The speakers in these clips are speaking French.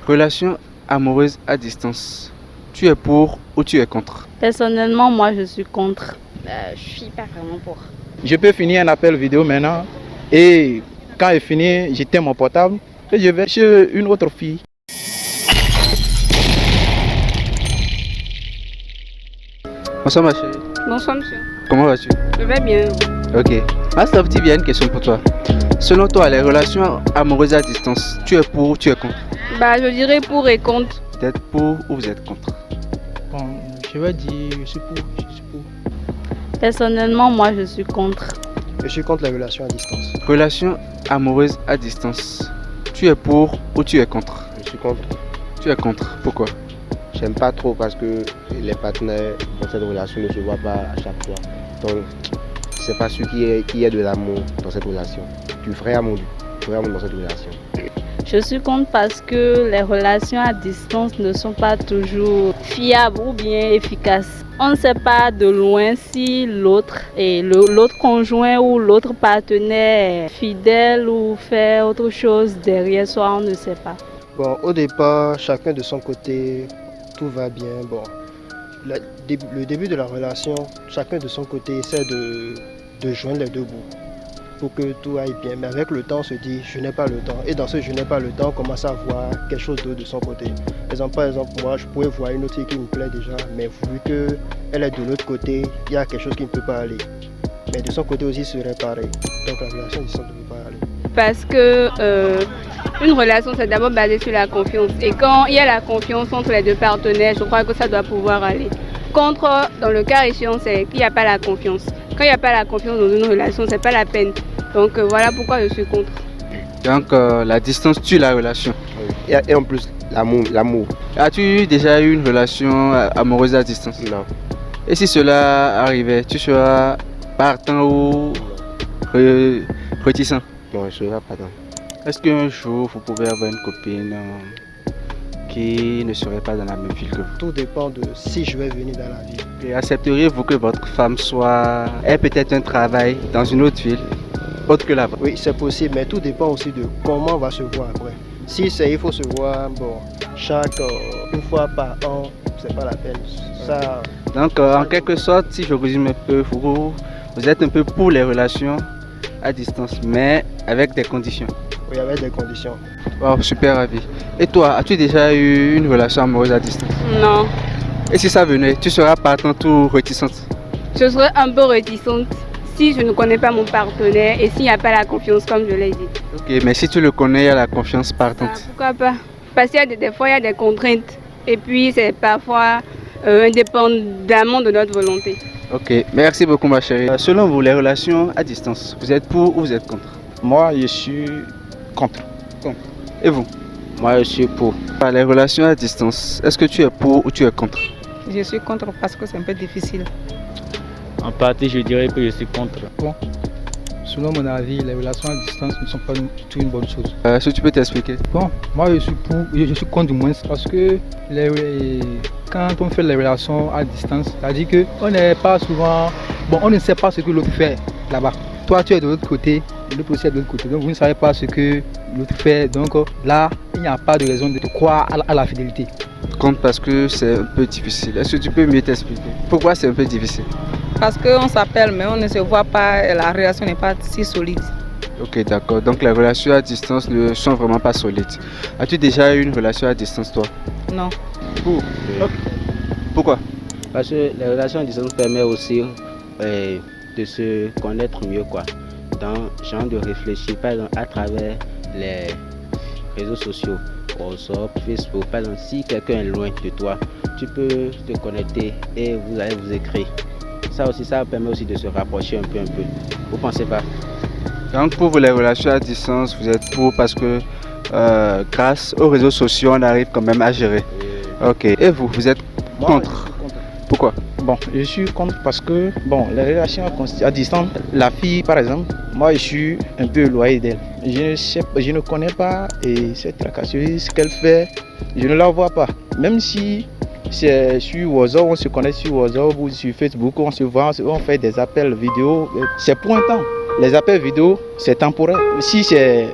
Relation amoureuse à distance. Tu es pour ou tu es contre? Personnellement, moi, je suis contre. Je suis pas vraiment pour. Je peux finir un appel vidéo maintenant et quand il finit, j'éteins mon portable et je vais chez une autre fille. Bonsoir ma chérie. Bonsoir, monsieur. Comment vas-tu? Je vais bien. Ok. Ma soeur, il y a une question pour toi. Selon toi, les relations amoureuses à distance, tu es pour ou tu es contre? Je dirais pour et contre. Vous êtes pour ou vous êtes contre? Bon, je vais dire, je suis pour. Personnellement, moi, je suis contre. Je suis contre les relations à distance. Relation amoureuse à distance. Tu es pour ou tu es contre? Je suis contre. Tu es contre. Pourquoi? J'aime pas trop parce que les partenaires dans cette relation ne se voient pas à chaque fois. Donc, c'est pas sûr qu'il y ait de l'amour dans cette relation. Du vrai amour dans cette relation. Je suis contre parce que les relations à distance ne sont pas toujours fiables ou bien efficaces. On ne sait pas de loin si l'autre conjoint ou l'autre partenaire est fidèle ou fait autre chose derrière soi, on ne sait pas. Bon, au départ, chacun de son côté, tout va bien. Bon, le début de la relation, chacun de son côté essaie de joindre les deux bouts pour que tout aille bien. Mais avec le temps, on se dit, je n'ai pas le temps. Et dans ce je n'ai pas le temps, on commence à voir quelque chose d'autre de son côté. Par exemple, moi, je pourrais voir une autre fille qui me plaît déjà, mais vu qu'elle est de l'autre côté, il y a quelque chose qui ne peut pas aller. Mais de son côté aussi, ce serait pareil. Donc la relation ne peut pas aller. Parce que une relation, c'est d'abord basé sur la confiance. Et quand il y a la confiance entre les deux partenaires, je crois que ça doit pouvoir aller. Contre, dans le cas échéant, c'est qu'il n'y a pas la confiance. Quand il n'y a pas la confiance dans une relation, c'est pas la peine. Donc voilà pourquoi je suis contre. Donc la distance tue la relation. Et en plus, l'amour. As-tu déjà eu une relation amoureuse à distance? Non. Et si cela arrivait, tu seras partant ou réticent? Non, je ne serai pas dans. Est-ce qu'un jour vous pouvez avoir une copine qui ne serait pas dans la même ville que vous? Tout dépend de si je vais venir dans la ville. Et accepteriez-vous que votre femme ait peut-être un travail dans une autre ville, autre que là-bas? Oui, c'est possible, mais tout dépend aussi de comment on va se voir après. Si il faut se voir, une fois par an, c'est pas la peine. Ça, donc en quelque sorte, si je résume un peu, vous êtes un peu pour les relations à distance, mais avec des conditions. Oui, avec des conditions. Wow, super avis. Et toi, as-tu déjà eu une relation amoureuse à distance? Non. Et si ça venait, tu seras partante ou réticente? Je serais un peu réticente si je ne connais pas mon partenaire et s'il n'y a pas la confiance comme je l'ai dit. Ok, mais si tu le connais, il y a la confiance partante. Pourquoi pas? Parce qu'il y a des fois, il y a des contraintes. Et puis, c'est parfois indépendamment de notre volonté. Ok, merci beaucoup ma chérie. Selon vous, les relations à distance, vous êtes pour ou vous êtes contre? Moi, je suis contre. Et vous? Moi, je suis pour. Les relations à distance, est-ce que tu es pour ou tu es contre? Je suis contre parce que c'est un peu difficile. En partie, je dirais que je suis contre. Bon, selon mon avis, les relations à distance ne sont pas du tout une bonne chose. Est-ce que tu peux t'expliquer? Bon, moi je suis pour, je suis contre du moins parce que quand on fait les relations à distance, c'est-à-dire qu'on n'est pas souvent, on ne sait pas ce que l'autre fait là-bas. Toi tu es de l'autre côté, l'autre aussi est de l'autre côté, donc vous ne savez pas ce que l'autre fait, donc là il n'y a pas de raison de croire à la fidélité. Contre parce que c'est un peu difficile. Est-ce que tu peux mieux t'expliquer? Pourquoi c'est un peu difficile? Parce qu'on s'appelle mais on ne se voit pas et la relation n'est pas si solide. Ok, d'accord. Donc les relations à distance ne sont vraiment pas solides. As-tu déjà eu une relation à distance toi? Non. Pourquoi? Parce que les relations à distance permettent aussi de se connaître mieux, quoi. Genre de réfléchir, par exemple, à travers les réseaux sociaux, WhatsApp, Facebook. Par exemple, si quelqu'un est loin de toi, tu peux te connecter et vous allez vous écrire. Ça permet aussi de se rapprocher un peu. Vous pensez pas? Donc pour vous, les relations à distance, vous êtes pour parce que grâce aux réseaux sociaux, on arrive quand même à gérer. Ok. Et vous êtes contre? Pourquoi? Bon, je suis contre parce que les relations à distance, la fille par exemple, moi je suis un peu éloigné d'elle. Je ne connais pas et cette tracasserie, ce qu'elle fait, je ne la vois pas. Même si c'est sur WhatsApp, on se connecte sur WhatsApp ou sur Facebook, on se voit, on fait des appels vidéo, c'est pour un temps. Les appels vidéo, c'est temporaire. Si c'est,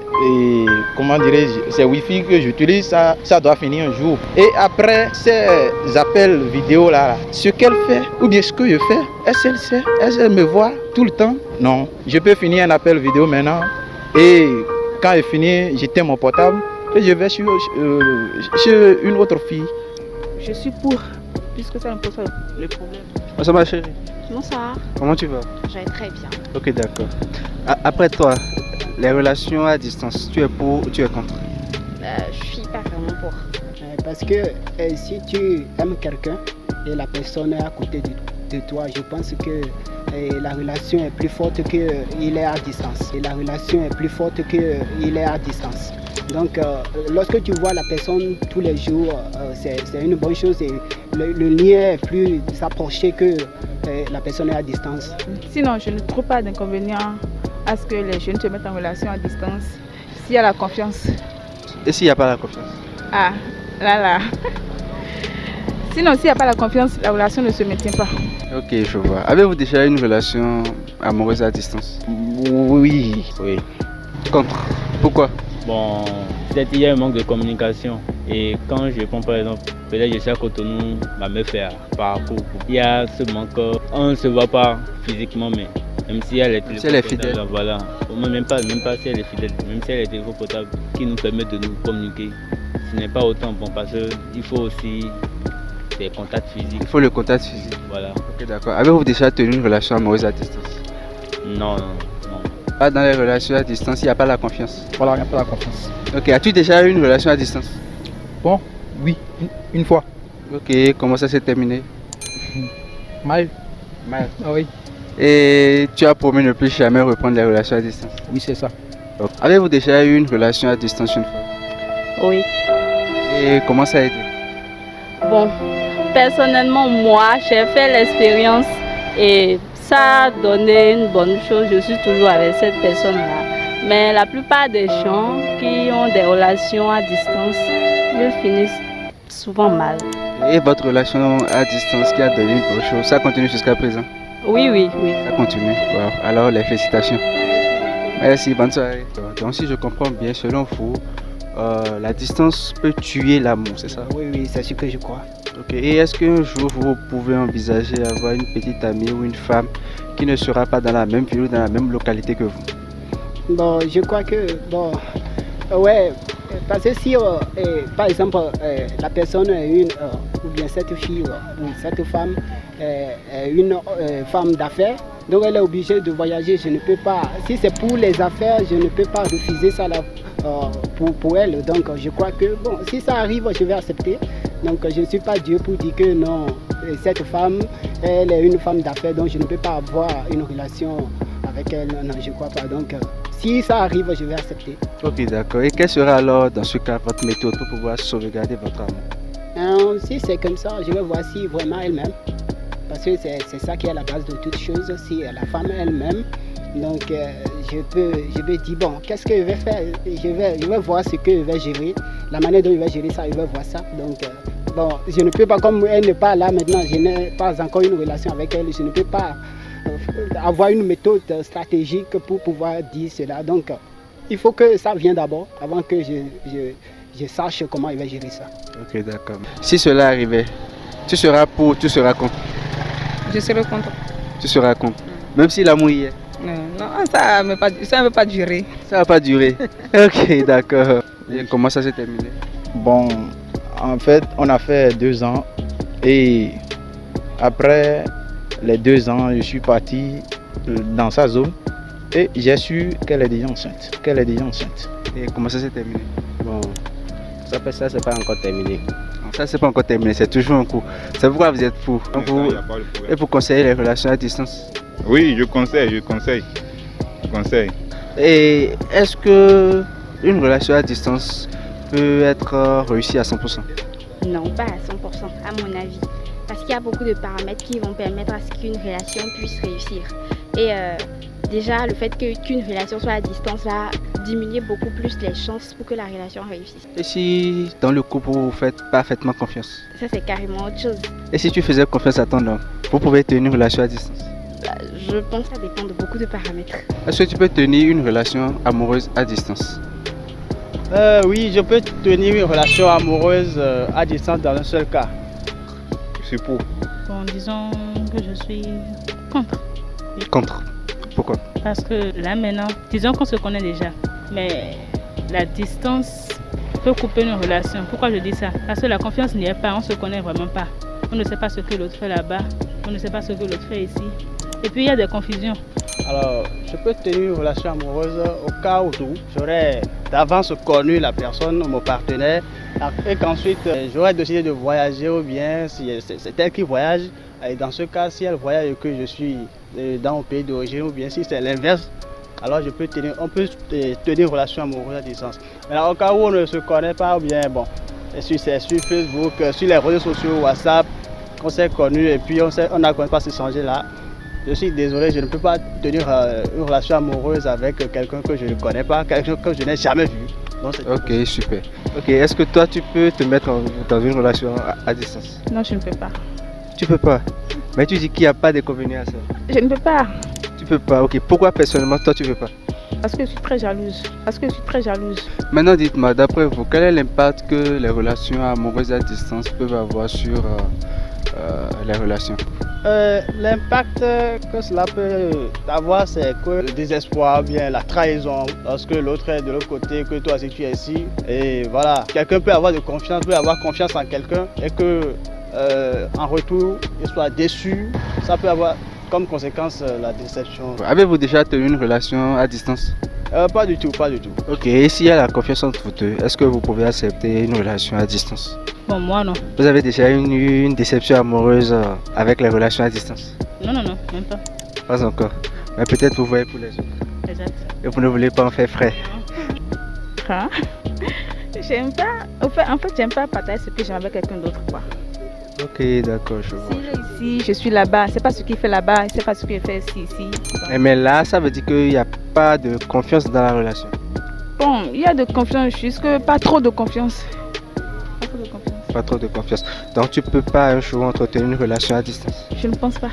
comment dirais-je, c'est Wi-Fi que j'utilise, ça doit finir un jour. Et après ces appels vidéo là, ce qu'elle fait, ou bien ce que je fais, est-ce qu'elle sait, est-ce qu'elle me voit tout le temps? Non. Je peux finir un appel vidéo maintenant et quand je finis, j'éteins mon portable et je vais sur une autre fille. Je suis pour, puisque ça ne pose pas le problème. Ça va chérie? Bonsoir, Comment tu vas? je vais très bien. Ok, d'accord. Après toi, les relations à distance, tu es pour ou tu es contre? Je suis pas vraiment pour. Parce que si tu aimes quelqu'un et la personne est à côté de toi, je pense que la relation est plus forte qu'il est à distance. Et la relation est plus forte qu'il est à distance. Donc lorsque tu vois la personne tous les jours, c'est une bonne chose et le lien est plus approché que la personne est à distance. Sinon, je ne trouve pas d'inconvénient à ce que les jeunes se mettent en relation à distance s'il y a la confiance. Et s'il n'y a pas la confiance? Ah, là. Sinon, s'il n'y a pas la confiance, la relation ne se maintient pas. Ok, je vois. Avez-vous déjà une relation amoureuse à distance? Oui. Contre? Pourquoi? Bon, peut-être il y a un manque de communication. Et quand je prends par exemple, peut-être je suis à Cotonou, ma meuf est à Parakou. Il y a ce manque, on ne se voit pas physiquement, mais même si elle est fidèle. Voilà. Même pas si elle est fidèle, même si elle est téléphone potable qui nous permet de nous communiquer. Ce n'est pas autant bon parce qu'il faut aussi des contacts physiques. Il faut le contact physique. Voilà. Ok, d'accord. Avez-vous déjà tenu une relation amoureuse à distance? Non. Pas dans les relations à distance, il n'y a pas la confiance. Voilà, il n'y a pas la confiance. Ok, as-tu déjà eu une relation à distance? Bon, oui, une fois. Ok, comment ça s'est terminé? Mal. Ah oui. Et tu as promis ne plus jamais reprendre les relations à distance? Oui, c'est ça. Donc, avez-vous déjà eu une relation à distance une fois? Oui. Et comment ça a été? Bon, personnellement, moi, j'ai fait l'expérience et ça a donné une bonne chose. Je suis toujours avec cette personne-là. Mais la plupart des gens qui ont des relations à distance, ils finissent souvent mal. Et votre relation à distance qui a donné une bonne chose, ça continue jusqu'à présent? Oui. Ça continue. Wow. Alors, les félicitations. Merci, bonne soirée. Donc, si je comprends bien, selon vous, la distance peut tuer l'amour, c'est ça? Oui, c'est ce que je crois. Ok. Et est-ce qu'un jour vous pouvez envisager avoir une petite amie ou une femme qui ne sera pas dans la même ville ou dans la même localité que vous? Bon, je crois que, ouais, parce que si, par exemple, la personne est ou bien cette fille ou cette femme est une femme d'affaires, donc elle est obligée de voyager. Je ne peux pas, si c'est pour les affaires, je ne peux pas refuser ça là, pour elle. Donc je crois que, bon, si ça arrive, je vais accepter. Donc je ne suis pas Dieu pour dire que non, cette femme, elle est une femme d'affaires, donc je ne peux pas avoir une relation avec elle. Non, je ne crois pas. Donc si ça arrive, je vais accepter. Ok, d'accord. Et quelle sera alors, dans ce cas, votre méthode pour pouvoir sauvegarder votre amour? Si c'est comme ça, je vais voir si vraiment elle-même. Parce que c'est ça qui est la base de toute chose, si la femme elle-même. Donc je vais dire, bon, qu'est-ce que je vais faire? Je vais voir ce que je vais gérer, la manière dont je vais gérer ça, je vais voir ça. Donc bon, je ne peux pas, comme elle n'est pas là maintenant, je n'ai pas encore une relation avec elle, je ne peux pas avoir une méthode stratégique pour pouvoir dire cela. Donc il faut que ça vienne d'abord, avant que je sache comment je vais gérer ça. Ok, d'accord. Si cela arrivait, tu seras pour, tu seras contre? Je serai contre. Tu seras contre, même si l'amour y est? Non, ça ne va pas durer. Ça ne va pas durer. Ok, d'accord. Et comment ça s'est terminé? Bon, en fait, on a fait 2 ans et après les 2 ans, je suis parti dans sa zone et j'ai su qu'elle est déjà enceinte. Et comment ça s'est terminé? Bon, ça c'est pas encore terminé. Non, ça c'est pas encore terminé, c'est toujours en cours. C'est pourquoi vous êtes fou. Et vous conseillez les relations à distance? Oui, je conseille. Et est-ce que une relation à distance peut être réussie à 100%? Non, pas à 100% à mon avis. Parce qu'il y a beaucoup de paramètres qui vont permettre à ce qu'une relation puisse réussir. Et déjà, le fait qu'une relation soit à distance va diminuer beaucoup plus les chances pour que la relation réussisse. Et si dans le couple vous faites parfaitement confiance? Ça, c'est carrément autre chose. Et si tu faisais confiance à ton homme, vous pouvez tenir une relation à distance? Je pense que ça dépend de beaucoup de paramètres. Est-ce que tu peux tenir une relation amoureuse à distance? Oui, je peux tenir une relation amoureuse à distance dans un seul cas. Je suis pour. Bon, disons que je suis contre. Contre. Pourquoi? Parce que là maintenant, disons qu'on se connaît déjà, mais la distance peut couper une relation. Pourquoi je dis ça? Parce que la confiance n'y est pas, on ne se connaît vraiment pas. On ne sait pas ce que l'autre fait là-bas, on ne sait pas ce que l'autre fait ici. Et puis il y a des confusions. Alors, je peux tenir une relation amoureuse au cas où j'aurais d'avance connu la personne, mon partenaire, et qu'ensuite j'aurais décidé de voyager, ou bien si c'est elle qui voyage, et dans ce cas, si elle voyage et que je suis dans mon pays d'origine, ou bien si c'est l'inverse, alors on peut tenir une relation amoureuse à distance. Mais au cas où on ne se connaît pas, ou bien bon, sur Facebook, sur les réseaux sociaux, WhatsApp, on s'est connu et puis on n'a pas s'échanger là. Je suis désolé, je ne peux pas tenir une relation amoureuse avec quelqu'un que je ne connais pas, quelqu'un que je n'ai jamais vu. Donc, ok, super. Ok, est-ce que toi tu peux te mettre dans une relation à distance? Non, je ne peux pas. Tu peux pas? Mais tu dis qu'il n'y a pas d'inconvénient à ça. Je ne peux pas. Tu peux pas, ok. Pourquoi personnellement toi tu veux pas? Parce que je suis très jalouse. Maintenant dites-moi, d'après vous, quel est l'impact que les relations amoureuses à distance peuvent avoir sur les relations? L'impact que cela peut avoir, c'est que le désespoir, bien la trahison, lorsque l'autre est de l'autre côté, que toi aussi tu es ici. Et voilà, quelqu'un peut avoir confiance en quelqu'un et que en retour, il soit déçu. Ça peut avoir comme conséquence la déception. Avez-vous déjà tenu une relation à distance? Pas du tout. Ok, et s'il y a la confiance entre vous deux, est-ce que vous pouvez accepter une relation à distance? Bon, moi non. Vous avez déjà eu une déception amoureuse avec les relations à distance? Non, même pas. Pas encore. Mais peut-être vous voyez pour les autres. Exact. Et vous ne voulez pas en faire frais? Hein? J'aime pas. En fait, j'aime pas partager ce que j'ai avec quelqu'un d'autre, quoi. Ok, d'accord, je vois. Si je suis là-bas, c'est pas ce qu'il fait là-bas, c'est pas ce qu'il fait ici. Mais là, ça veut dire qu'il n'y a pas de confiance dans la relation. Bon, il y a de confiance, juste que pas trop de confiance. Pas trop de confiance. Donc tu peux pas un jour entretenir une relation à distance? Je ne pense pas.